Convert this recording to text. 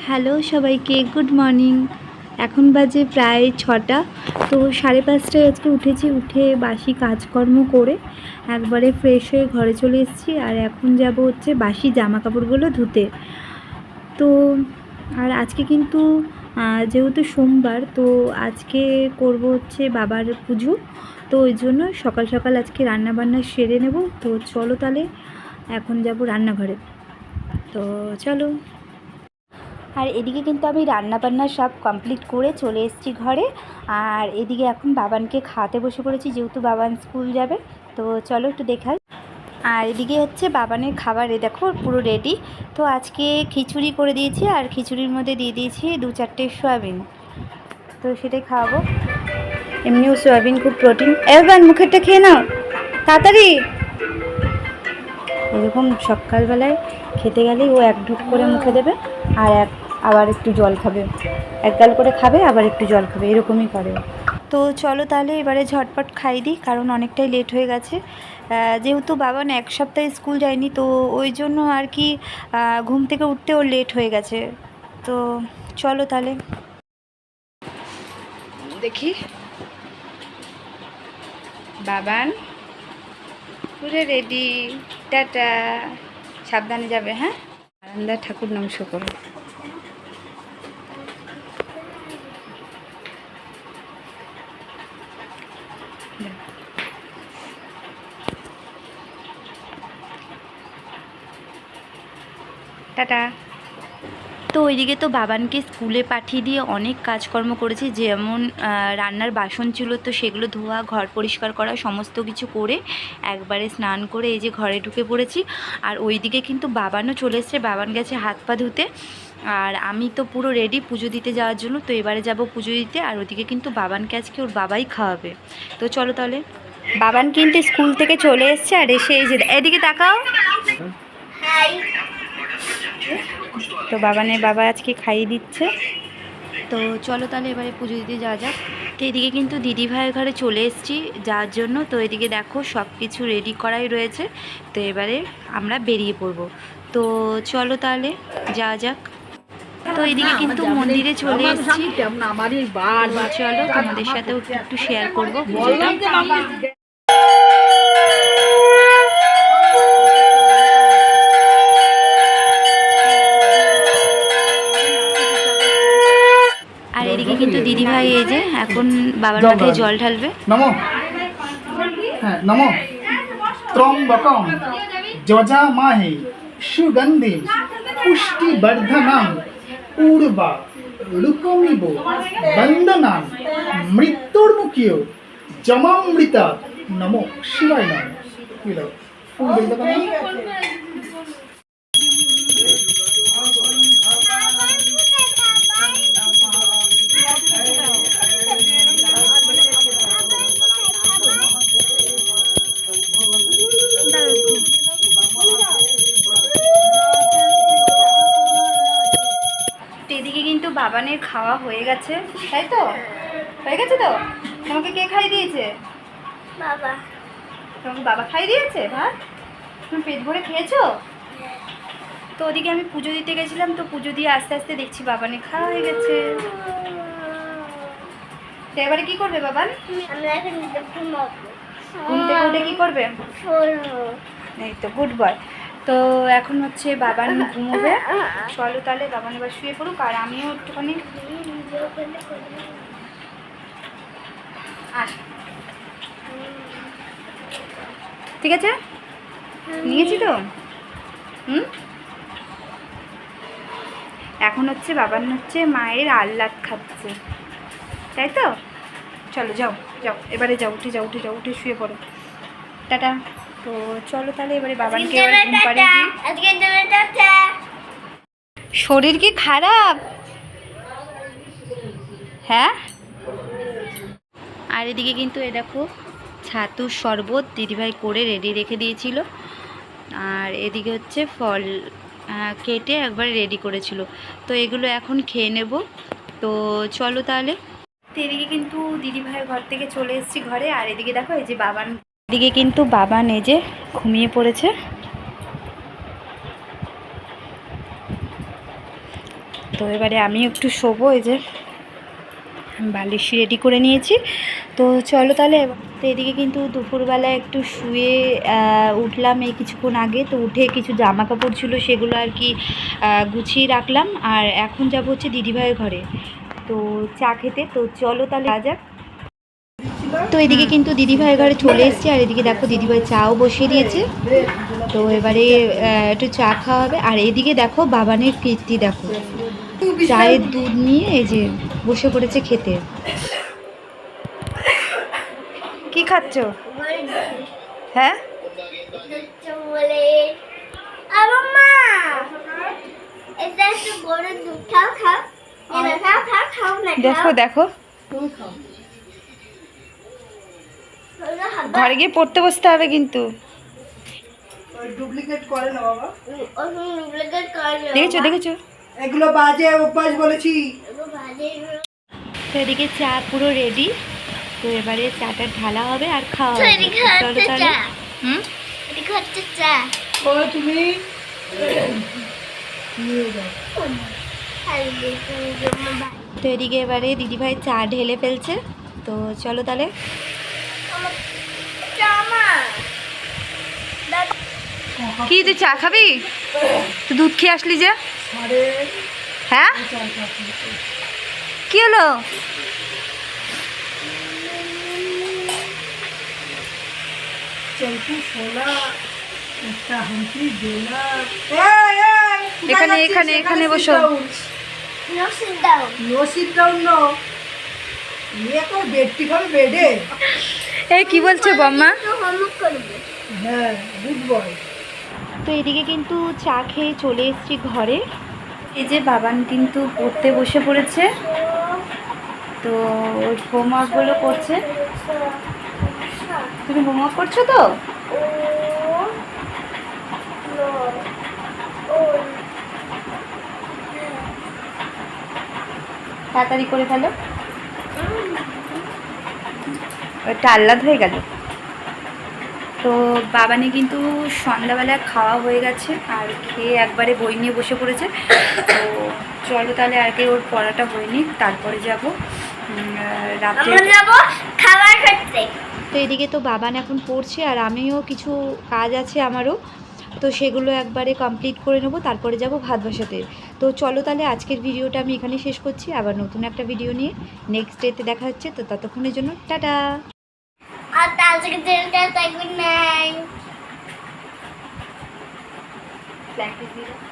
Hello সবাইকে, good morning. এখন বাজে প্রায় 6টা। তো 5:30টায় আজকে উঠেছি, উঠে বাসি কাজকর্ম করে একবারে ফ্রেশ হয়ে ঘরে চলে এসেছি। আর এখন যাব হচ্ছে বাসি জামা কাপড়গুলো ধুতে। তো আর আজকে কিন্তু যেহেতু সোমবার, তো আজকে করব হচ্ছে বাবার পুজো। তো ওই জন্য সকাল সকাল আজকে রান্নাবান্না সেরে নেব। তো চলো তাহলে এখন যাব রান্নাঘরে। তো চলো। আর এদিকে কিন্তু আমি রান্নাবান্না সব কমপ্লিট করে চলে এসেছি ঘরে। আর এদিকে এখন বাবানকে খাওয়াতে বসে পড়েছি, যেহেতু বাবান স্কুল যাবে। তো চলো একটু দেখাই। আর এদিকে হচ্ছে বাবানের খাবার, দেখো পুরো রেডি। তো আজকে খিচুড়ি করে দিয়েছি, আর খিচুড়ির মধ্যে দিয়ে দিয়েছি 2-4টে সয়াবিন। তো সেটাই খাওয়াবো। এমনিও সয়াবিন খুব প্রোটিন। এবার মুখেরটা খেয়ে নাও তাড়াতাড়ি। এরকম সকালবেলায় খেতে গেলেই ও এক ঢোক করে মুখে দেবে, আর আবার একটু জল খাবে, এক গাল করে খাবে আবার একটু জল খাবে, এরকমই করে। তো চলো তাহলে এবারে ঝটপট খাই দিই, কারণ অনেকটাই লেট হয়ে গেছে। যেহেতু বাবান এক সপ্তাহে স্কুল যায়নি, তো ওই জন্য আর কি ঘুম থেকে উঠতেও লেট হয়ে গেছে। তো চলো তাহলে দেখি। বাবান পুরো রেডি, টাটা। সাবধানে যাবে, হ্যাঁ। বারান্দার ঠাকুর নমস্কার করো। টাটা। তো ওইদিকে তো বাবানকে স্কুলে পাঠিয়ে দিয়ে অনেক কাজকর্ম করেছি, যেমন রান্নার বাসন ছিল, তো সেগুলো ধোয়া, ঘর পরিষ্কার করা, সমস্ত কিছু করে একবারে স্নান করে এই যে ঘরে ঢুকে পড়েছি। আর ওইদিকে কিন্তু বাবানও চলে এসছে, বাবান গেছে হাত পা ধুতে। আর আমি তো পুরো রেডি পুজো দিতে যাওয়ার জন্য। তো এবারে যাব পুজো দিতে। আর ওদিকে কিন্তু বাবানকে আজকে ওর বাবাই খাওয়াবে। তো চলো তাহলে। বাবান কিন্তু স্কুল থেকে চলে এসছে, আর এসে এই যে এদিকে তাকাও। তো বাবানের বাবা আজকে খাইয়ে দিচ্ছে। তো চলো তাহলে এবারে পুজো দিতে যাওয়া যাক। তো এদিকে কিন্তু দিদিভাইয়ের ঘরে চলে এসেছি যাওয়ার জন্য। তো এদিকে দেখো সব কিছু রেডি করাই রয়েছে। তো এবারে আমরা বেরিয়ে পড়ব। তো চলো তাহলে যাওয়া যাক। তো এদিকে কিন্তু মন্দিরে চলে এসেছি। চলো তোমাদের সাথেও একটু শেয়ার করবো পুজোটা। আর এদিকে কিন্তু দিদিভাই এই যে এখন বাবার মাথায় জল ঢালবে। নমো, হ্যাঁ নমো ত্রম্বকম যজামহে সুগন্ধি পুষ্টিবর্ধনম পূর্বা রুকমিব বন্দনাম মৃত্যুর্মুখীয় জমামৃতা। নমো শিবায় নমঃ। ফুল বলতে পারো? এদিকে কিন্তু বাবানের খাওয়া হয়ে গেছে, তাই তো? হয়ে গেছে তো? তোমাকে কে খাইয়ে দিয়েছে? বাবা। তোমাকে বাবা খাইয়ে দিয়েছে ভাত? তুমি পেট ভরে খেয়েছো? তো ওদিকে আমি পুজো দিতে গেছিলাম, তো পুজো দিয়ে আস্তে আস্তে দেখছি বাবানের খাওয়া হয়ে গেছে। তো এবারে কি করবে বাবান? আমরা এখন ঘুমাবো। ঘুম থেকে উঠে কি করবে? পড়বো। এই তো গুড বয়। তো এখন হচ্ছে বাবান ঘুমোবে। চলো তাহলে বাবান এবার শুয়ে পড়ুক, আর আমিও একটুখানি ঠিক আছে নিয়েছি তো। এখন হচ্ছে বাবান হচ্ছে মায়ের আহ্লাদ খাচ্ছে, তাই তো? চলো যাও যাও, এবারে যাও, উঠে যাও, উঠে যাও, উঠে শুয়ে পড়ো। টাটা। তো চলো তাহলে এবারে বাবানকে এবার ঘুম পাড়িয়ে দিই। শরীর কি খারাপ? হ্যাঁ। আর এদিকে কিন্তু এ দেখো ছাতুর শরবত দিদিভাই করে রেডি রেখে দিয়েছিল। আর এদিকে হচ্ছে ফল কেটে একবার রেডি করেছিল। তো এগুলো এখন খেয়ে নেব। তো চলো তাহলে। তো এদিকে কিন্তু দিদিভাইয়ের ঘর থেকে চলে এসেছি ঘরে। আর এদিকে দেখো এই যে বাবান, এদিকে কিন্তু বাবান এই যে ঘুমিয়ে পড়েছে। তো এবারে আমি একটু শোবো। এই যে বালিশ রেডি করে নিয়েছি, তো চলো তাহলে। তো এদিকে কিন্তু দুপুরবেলা একটু শুয়ে উঠলাম এই কিছুক্ষণ আগে। তো উঠে কিছু জামা কাপড় ছিল সেগুলো আর কি গুছিয়ে রাখলাম। আর এখন যাবো হচ্ছে দিদিভাইয়ের ঘরে তো চা খেতে। তো চলো তাহলে যা যাক। তো এদিকে কিন্তু দিদিভাইয়ের ঘরে চলে এসেছি, আর এদিকে দেখো দিদিভাই চাও বসিয়ে দিয়েছে। তো এবারে একটু চা খাওয়া হবে। আর এদিকে দেখো বাবানের কীর্তি দেখো, চায়ের দুধ নিয়ে এই যে বসে পড়েছে খেতে। কি খাচ্ছ? হ্যাঁ বলে আবার মা এটা একটু বড় দুধ খাও খাও খাও খাও খাও না দেখো দেখো, ঘরে গিয়ে পড়তে বসতে হবে কিন্তু। ডুপ্লিকেট করে না বাবা, ডুপ্লিকেট করে দেখেছো দেখেছো, এগুলো বাজে অভ্যাস বলেছি। তো এদিকে চা পুরো রেডি। তো এবারে চাটা ঢালা হবে আর খাওয়া হবে। এদিকে চলো হচ্ছে তাহলে। চা। হুম, এদিকে হচ্ছে চা ও তুমি তো এদিকে এবারে দিদিভাই চা ঢেলে ফেলছে। তো চলো তাহলে। কি তুই চা খাবি? তুই দুধ খেয়ে আসলি যে? হ্যাঁ, কি হলো? এখানে এখানে এখানে বসো। No sit down. No sit down no, নিয়ে তো বেডটি খাবে বেডে। এই কি বলছো বম্মা? তো হোমওয়ার্ক করবে হ্যাঁ গুড বয়। তো এদিকে কিন্তু চা খেয়ে চলে এসেছি ঘরে। এই যে বাবান কিন্তু পড়তে বসে পড়েছে। তো ওই হোমওয়ার্কগুলো করছে। তুমি হোমওয়ার্ক করছো তো? তাড়াতাড়ি করে ফেলো, ওইটা আহ্লাদ হয়ে গেল। তো বাবানে কিন্তু সন্ধ্যাবেলা খাওয়া হয়ে গেছে, আর খেয়ে একবারে বই নিয়ে বসে পড়েছে। তো চলো তাহলে আর কি ওর পড়াটা হয়নি, তারপরে যাব রাত্রে। আমরা যাব খাবার খেতে। তো এদিকে তো বাবান এখন পড়ছে, আর আমিও কিছু কাজ আছে আমারও, তো সেগুলো একবারে কমপ্লিট করে নেবো, তারপরে যাব ভাত বসাতে। তো চলো তাহলে আজকের ভিডিওটা আমি এখানে শেষ করছি। আবার নতুন একটা ভিডিও নিয়ে নেক্সট ডেতে দেখা হচ্ছে। তো ততক্ষণের জন্য টাটা। আর তাজকে তেলটা তাই good night. Black is zero.